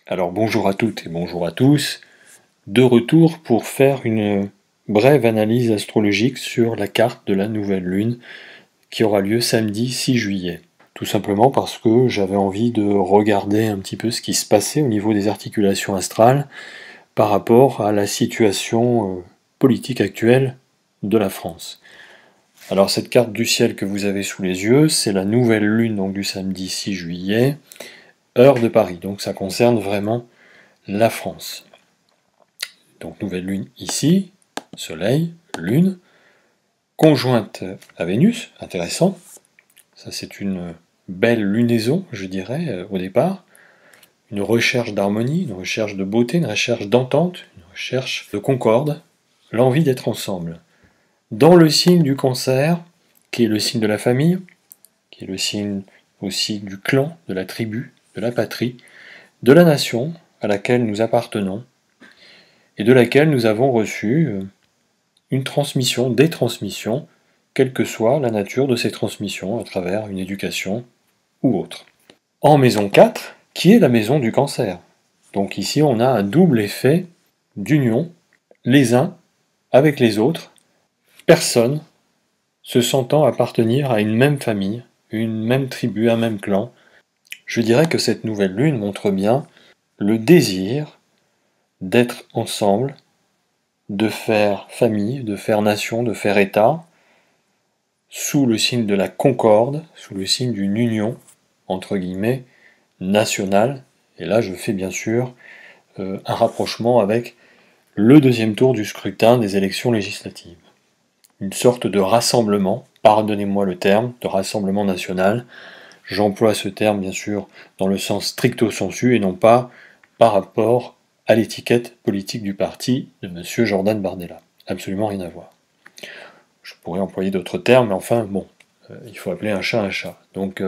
Alors bonjour à toutes et bonjour à tous, de retour pour faire une brève analyse astrologique sur la carte de la nouvelle lune qui aura lieu samedi 6 juillet. Tout simplement parce que j'avais envie de regarder un petit peu ce qui se passait au niveau des articulations astrales par rapport à la situation politique actuelle de la France. Alors cette carte du ciel que vous avez sous les yeux, c'est la nouvelle lune donc, du samedi 6 juillet, heure de Paris, donc ça concerne vraiment la France. Donc nouvelle lune ici, soleil, lune, conjointe à Vénus, intéressant. Ça c'est une belle lunaison, je dirais, au départ. Une recherche d'harmonie, une recherche de beauté, une recherche d'entente, une recherche de concorde, l'envie d'être ensemble. Dans le signe du Cancer, qui est le signe de la famille, qui est le signe aussi du clan, de la tribu, de la patrie, de la nation à laquelle nous appartenons, et de laquelle nous avons reçu une transmission, des transmissions, quelle que soit la nature de ces transmissions, à travers une éducation ou autre. En maison 4, qui est la maison du Cancer. Donc ici, on a un double effet d'union, les uns avec les autres, personnes se sentant appartenir à une même famille, une même tribu, un même clan. Je dirais que cette nouvelle lune montre bien le désir d'être ensemble, de faire famille, de faire nation, de faire État, sous le signe de la concorde, sous le signe d'une union, entre guillemets, nationale. Et là, je fais bien sûr un rapprochement avec le deuxième tour du scrutin des élections législatives. Une sorte de rassemblement, pardonnez-moi le terme, de rassemblement national. J'emploie ce terme, bien sûr, dans le sens stricto sensu et non pas par rapport à l'étiquette politique du parti de M. Jordan Bardella. Absolument rien à voir. Je pourrais employer d'autres termes, mais enfin, bon, il faut appeler un chat un chat. Donc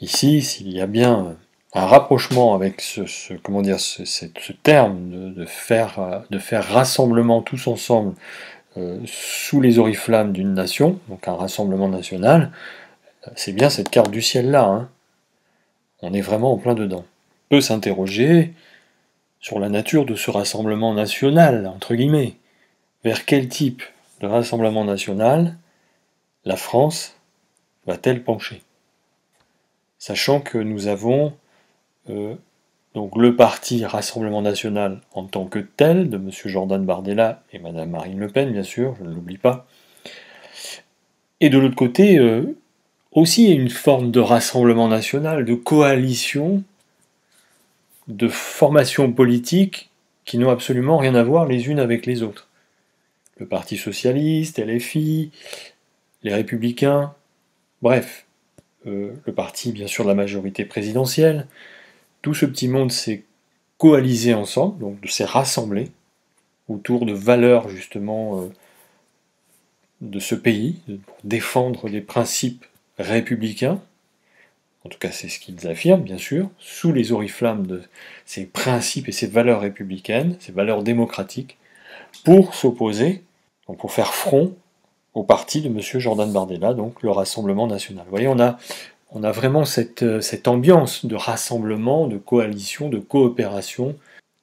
ici, s'il y a bien un rapprochement avec ce terme de faire rassemblement tous ensemble sous les oriflammes d'une nation, donc un rassemblement national, c'est bien cette carte du ciel-là. Hein. On est vraiment en plein dedans. On peut s'interroger sur la nature de ce rassemblement national, entre guillemets. Vers quel type de rassemblement national la France va-t-elle pencher? Sachant que nous avons donc le parti Rassemblement National en tant que tel, de M. Jordan Bardella et Mme Marine Le Pen, bien sûr, je ne l'oublie pas. Et de l'autre côté, aussi une forme de rassemblement national, de coalition, de formations politiques qui n'ont absolument rien à voir les unes avec les autres. Le Parti Socialiste, LFI, les Républicains, bref, le parti bien sûr de la majorité présidentielle, tout ce petit monde s'est coalisé ensemble, donc s'est rassemblé autour de valeurs justement de ce pays, pour défendre des principes républicains, en tout cas c'est ce qu'ils affirment bien sûr, sous les oriflammes de ces principes et ces valeurs républicaines, ces valeurs démocratiques, pour s'opposer, donc pour faire front au parti de M. Jordan Bardella, donc le Rassemblement National. Vous voyez, on a vraiment cette ambiance de rassemblement, de coalition, de coopération,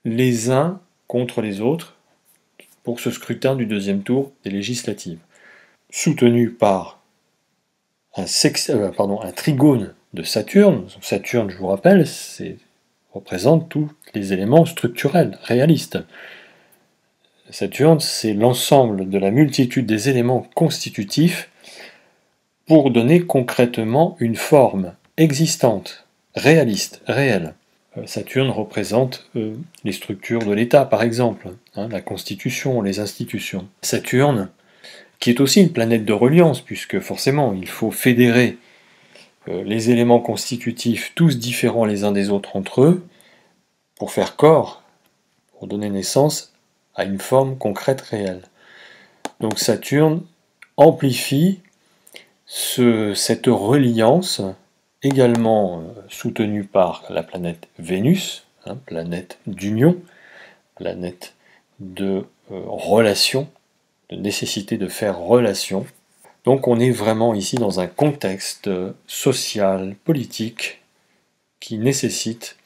les uns contre les autres, pour ce scrutin du deuxième tour des législatives, soutenu par un trigone de Saturne. Saturne, je vous rappelle, représente tous les éléments structurels, réalistes. Saturne, c'est l'ensemble de la multitude des éléments constitutifs pour donner concrètement une forme existante, réaliste, réelle. Saturne représente les structures de l'État, par exemple, hein, la Constitution, les institutions. Saturne, qui est aussi une planète de reliance, puisque forcément, il faut fédérer les éléments constitutifs, tous différents les uns des autres entre eux, pour faire corps, pour donner naissance à une forme concrète réelle. Donc Saturne amplifie cette reliance, également soutenue par la planète Vénus, hein, planète d'union, planète de relation, de nécessité de faire relation. Donc on est vraiment ici dans un contexte social, politique, qui nécessite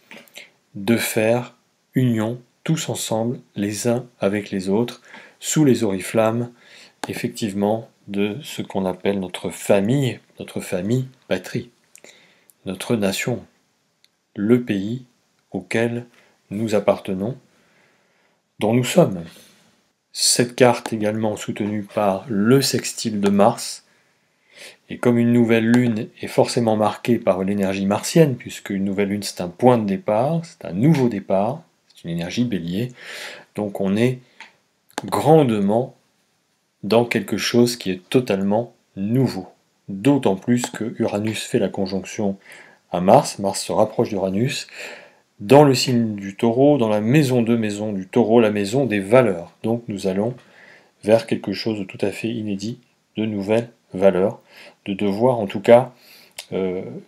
de faire union tous ensemble, les uns avec les autres, sous les oriflammes, effectivement, de ce qu'on appelle notre famille patrie, notre nation, le pays auquel nous appartenons, dont nous sommes. Cette carte également soutenue par le sextile de Mars, et comme une nouvelle lune est forcément marquée par l'énergie martienne, puisque une nouvelle lune c'est un point de départ, c'est un nouveau départ, c'est une énergie bélier, donc on est grandement dans quelque chose qui est totalement nouveau. D'autant plus que Uranus fait la conjonction à Mars, Mars se rapproche d'Uranus, dans le signe du Taureau, dans la maison du Taureau, la maison des valeurs. Donc nous allons vers quelque chose de tout à fait inédit, de nouvelles valeurs, de devoir en tout cas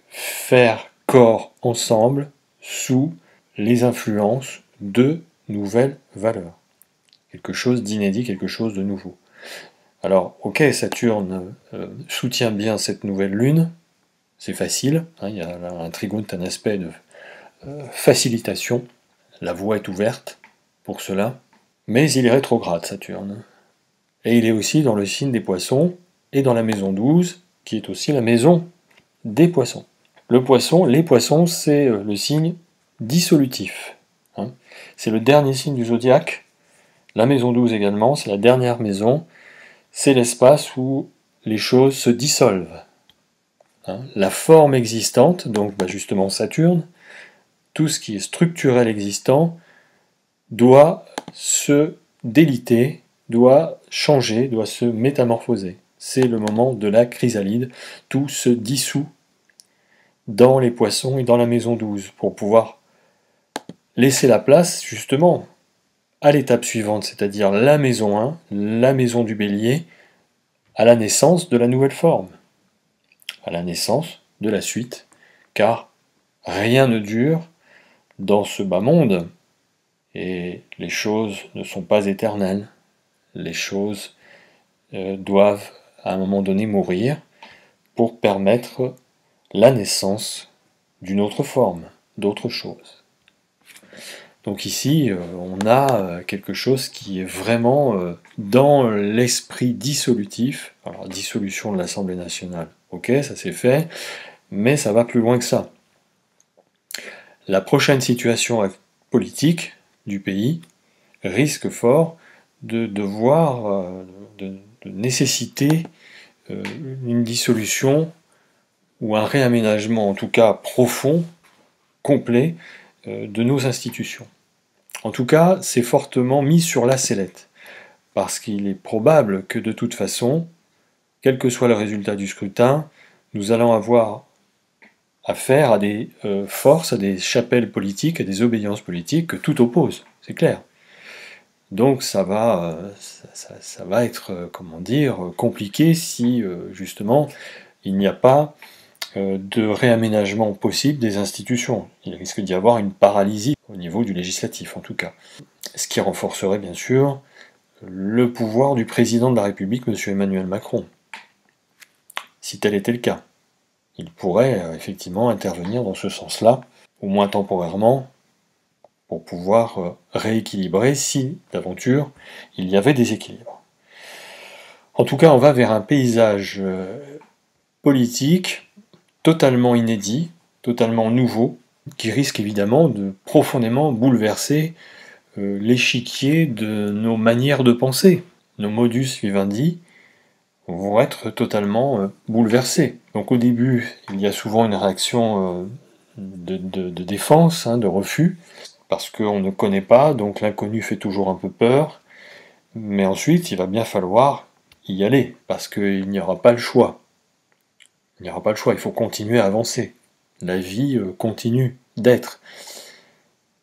faire corps ensemble sous les influences de nouvelles valeurs. Quelque chose d'inédit, quelque chose de nouveau. Alors, ok, Saturne soutient bien cette nouvelle lune, c'est facile, hein, il y a un trigone, un aspect de facilitation, la voie est ouverte pour cela, mais il est rétrograde, Saturne. Et il est aussi dans le signe des poissons, et dans la maison 12, qui est aussi la maison des poissons. Les poissons, c'est le signe dissolutif. Hein. C'est le dernier signe du zodiaque. La maison 12 également, c'est la dernière maison. C'est l'espace où les choses se dissolvent. Hein. La forme existante, donc justement Saturne, tout ce qui est structurel existant, doit se déliter, doit changer, doit se métamorphoser. C'est le moment de la chrysalide, tout se dissout dans les poissons et dans la maison 12, pour pouvoir laisser la place justement à l'étape suivante, c'est-à-dire la maison 1, la maison du bélier, à la naissance de la nouvelle forme, à la naissance de la suite, car rien ne dure dans ce bas monde, et les choses ne sont pas éternelles, les choses doivent à un moment donné mourir pour permettre la naissance d'une autre forme, d'autre chose. Donc ici, on a quelque chose qui est vraiment dans l'esprit dissolutif. Alors, dissolution de l'Assemblée nationale, ok, ça c'est fait, mais ça va plus loin que ça. La prochaine situation politique du pays risque fort de devoir, de nécessiter une dissolution ou un réaménagement, en tout cas profond, complet, de nos institutions. En tout cas, c'est fortement mis sur la sellette, parce qu'il est probable que de toute façon, quel que soit le résultat du scrutin, nous allons avoir affaire à des forces, à des chapelles politiques, à des obédiences politiques que tout oppose, c'est clair. Donc ça va être, comment dire, compliqué si justement il n'y a pas de réaménagement possible des institutions. Il risque d'y avoir une paralysie au niveau du législatif en tout cas. Ce qui renforcerait bien sûr le pouvoir du président de la République, M. Emmanuel Macron. Si tel était le cas. Il pourrait effectivement intervenir dans ce sens-là, au moins temporairement, pour pouvoir rééquilibrer si, d'aventure, il y avait des équilibres. En tout cas, on va vers un paysage politique totalement inédit, totalement nouveau, qui risque évidemment de profondément bouleverser l'échiquier de nos manières de penser. Nos modus vivendi vont être totalement bouleversés. Donc au début, il y a souvent une réaction de défense, de refus, parce qu'on ne connaît pas, donc l'inconnu fait toujours un peu peur, mais ensuite il va bien falloir y aller, parce qu'il n'y aura pas le choix. Il n'y aura pas le choix, il faut continuer à avancer. La vie continue d'être.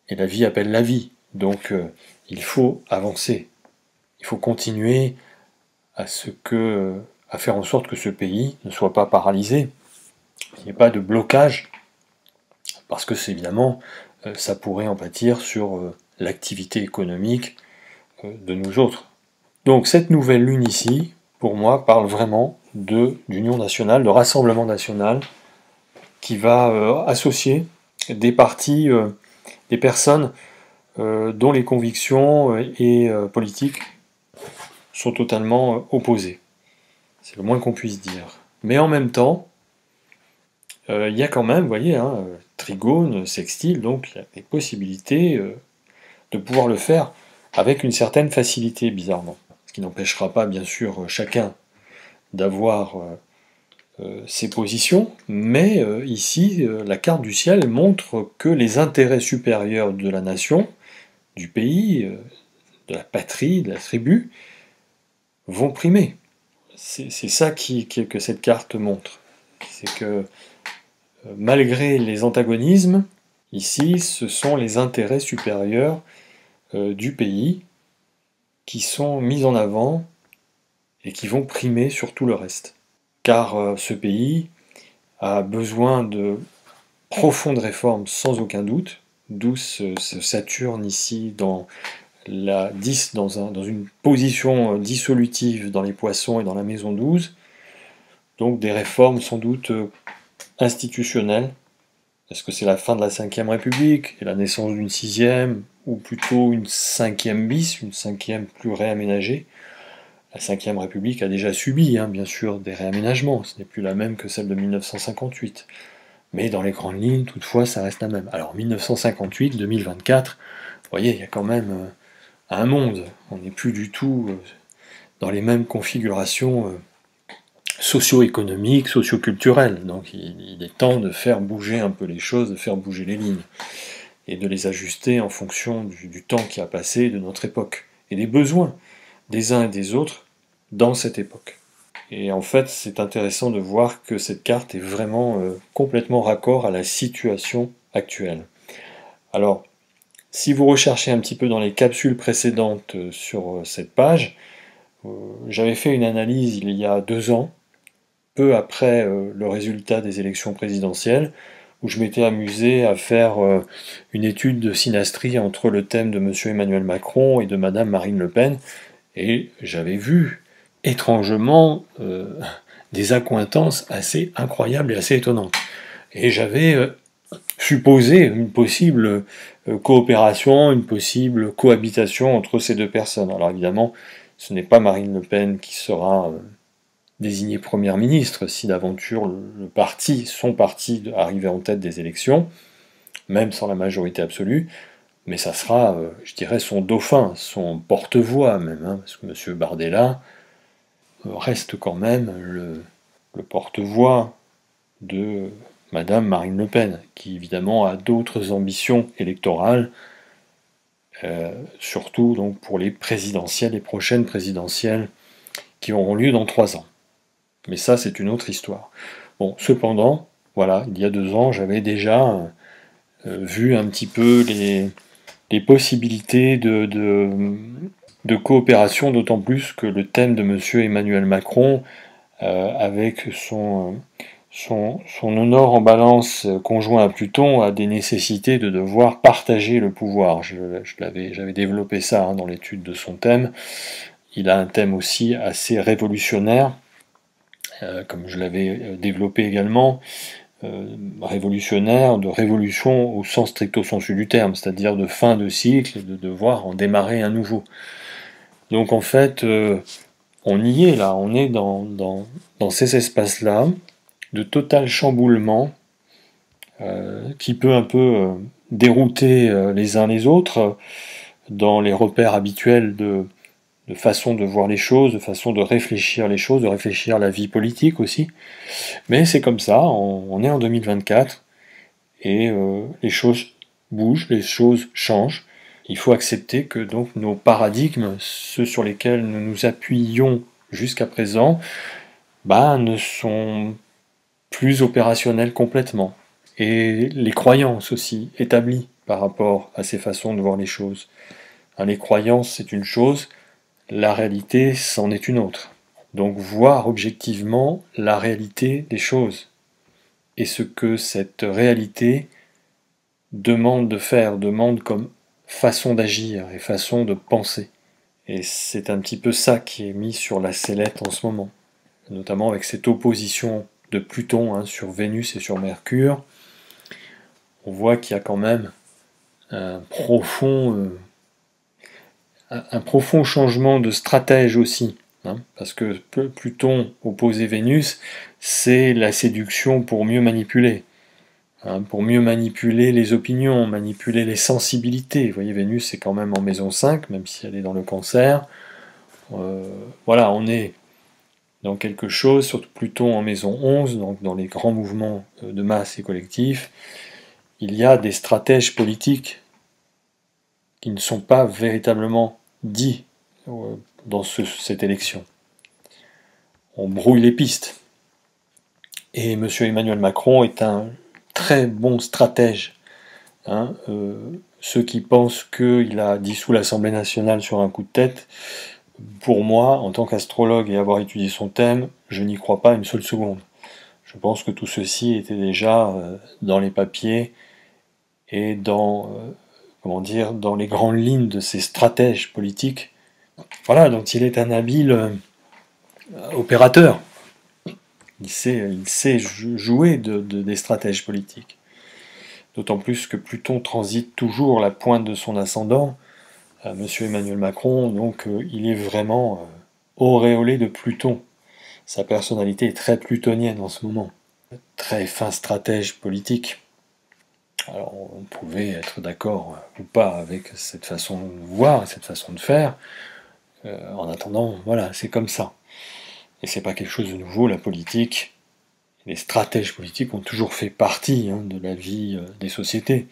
Et la vie appelle la vie. Donc il faut avancer. Il faut continuer à faire en sorte que ce pays ne soit pas paralysé, qu'il n'y ait pas de blocage, parce que c'est évidemment, ça pourrait en pâtir sur l'activité économique de nous autres. Donc cette nouvelle lune ici, pour moi, parle vraiment d'union nationale, de rassemblement national, qui va associer des partis des personnes dont les convictions et politiques sont totalement opposées. C'est le moins qu'on puisse dire. Mais en même temps, il y a quand même, vous voyez, hein, trigone, sextile, donc il y a des possibilités de pouvoir le faire avec une certaine facilité, bizarrement. Ce qui n'empêchera pas, bien sûr, chacun d'avoir ses positions, mais ici, la carte du ciel montre que les intérêts supérieurs de la nation, du pays, de la patrie, de la tribu, vont primer. C'est ça que cette carte montre. C'est que malgré les antagonismes, ici, ce sont les intérêts supérieurs du pays qui sont mis en avant et qui vont primer sur tout le reste. Car ce pays a besoin de profondes réformes sans aucun doute, d'où ce Saturne ici dans une position dissolutive dans les poissons et dans la maison 12, donc des réformes sans doute institutionnelles. Est-ce que c'est la fin de la Ve République et la naissance d'une sixième, ou plutôt une cinquième bis, une cinquième plus réaménagée? La Ve République a déjà subi, hein, bien sûr, des réaménagements, ce n'est plus la même que celle de 1958. Mais dans les grandes lignes, toutefois, ça reste la même. Alors 1958, 2024, vous voyez, il y a quand même un monde. On n'est plus du tout dans les mêmes configurations socio-économiques, socio-culturelles. Donc il est temps de faire bouger un peu les choses, de faire bouger les lignes, et de les ajuster en fonction du temps qui a passé, de notre époque, et des besoins des uns et des autres dans cette époque. Et en fait, c'est intéressant de voir que cette carte est vraiment complètement raccord à la situation actuelle. Alors, si vous recherchez un petit peu dans les capsules précédentes sur cette page, j'avais fait une analyse il y a 2 ans, peu après le résultat des élections présidentielles, où je m'étais amusé à faire une étude de synastrie entre le thème de M. Emmanuel Macron et de Mme Marine Le Pen, et j'avais vu étrangement des accointances assez incroyables et assez étonnantes. Et j'avais supposé une possible coopération, une possible cohabitation entre ces deux personnes. Alors évidemment, ce n'est pas Marine Le Pen qui sera désignée première ministre si d'aventure son parti arrivait en tête des élections, même sans la majorité absolue, mais ça sera, je dirais, son dauphin, son porte-voix même, hein, parce que M. Bardella reste quand même le porte-voix de Madame Marine Le Pen, qui évidemment a d'autres ambitions électorales, surtout donc pour les présidentielles, les prochaines présidentielles qui auront lieu dans 3 ans. Mais ça, c'est une autre histoire. Bon, cependant, voilà, il y a 2 ans, j'avais déjà vu un petit peu les possibilités de coopération, d'autant plus que le thème de M. Emmanuel Macron, avec son honneur en balance conjoint à Pluton, a des nécessités de devoir partager le pouvoir. J'avais développé ça hein, dans l'étude de son thème. Il a un thème aussi assez révolutionnaire, comme je l'avais développé également, révolutionnaire, de révolution au sens stricto sensu du terme, c'est-à-dire de fin de cycle et de devoir en démarrer un nouveau. Donc en fait, on y est là, on est dans ces espaces-là, de total chamboulement, qui peut un peu dérouter les uns les autres dans les repères habituels de façon de voir les choses, de façon de réfléchir les choses, de réfléchir la vie politique aussi. Mais c'est comme ça, on est en 2024, et les choses bougent, les choses changent. Il faut accepter que donc nos paradigmes, ceux sur lesquels nous nous appuyions jusqu'à présent, ne sont plus opérationnels complètement. Et les croyances aussi, établies par rapport à ces façons de voir les choses. Les croyances, c'est une chose, la réalité, c'en est une autre. Donc voir objectivement la réalité des choses et ce que cette réalité demande de faire, demande comme façon d'agir et façon de penser. Et c'est un petit peu ça qui est mis sur la sellette en ce moment, notamment avec cette opposition de Pluton sur Vénus et sur Mercure. On voit qu'il y a quand même un profond changement de stratège aussi, hein, parce que Pluton opposé Vénus, c'est la séduction pour mieux manipuler, hein, pour mieux manipuler les opinions, manipuler les sensibilités. Vous voyez, Vénus est quand même en maison 5, même si elle est dans le Cancer. Voilà, on est dans quelque chose, surtout Pluton en maison 11, donc dans les grands mouvements de masse et collectifs, il y a des stratèges politiques qui ne sont pas véritablement dits dans cette élection. On brouille les pistes. Et M. Emmanuel Macron est un très bon stratège. Hein, ceux qui pensent qu'il a dissous l'Assemblée nationale sur un coup de tête, pour moi, en tant qu'astrologue et avoir étudié son thème, je n'y crois pas une seule seconde. Je pense que tout ceci était déjà dans les papiers et dans, dans les grandes lignes de ces stratèges politiques. Voilà, donc il est un habile opérateur. Il sait jouer des stratèges politiques. D'autant plus que Pluton transite toujours la pointe de son ascendant. Monsieur Emmanuel Macron, donc il est vraiment auréolé de Pluton. Sa personnalité est très plutonienne en ce moment. Très fin stratège politique. Alors on pouvait être d'accord ou pas avec cette façon de voir, cette façon de faire. En attendant, voilà, c'est comme ça. Et c'est pas quelque chose de nouveau, la politique. Les stratèges politiques ont toujours fait partie de la vie des sociétés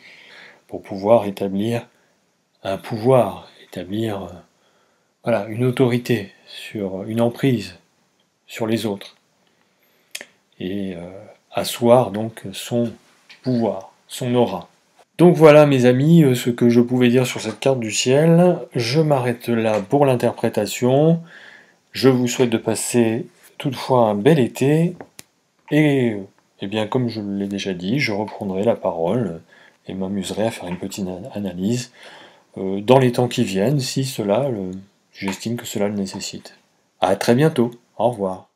pour pouvoir établir un pouvoir, établir une autorité, sur une emprise sur les autres, et asseoir donc son pouvoir, son aura. Donc voilà mes amis, ce que je pouvais dire sur cette carte du ciel. Je m'arrête là pour l'interprétation. Je vous souhaite de passer toutefois un bel été, et bien comme je l'ai déjà dit, je reprendrai la parole et m'amuserai à faire une petite analyse dans les temps qui viennent, si j'estime que cela le nécessite. À très bientôt, au revoir.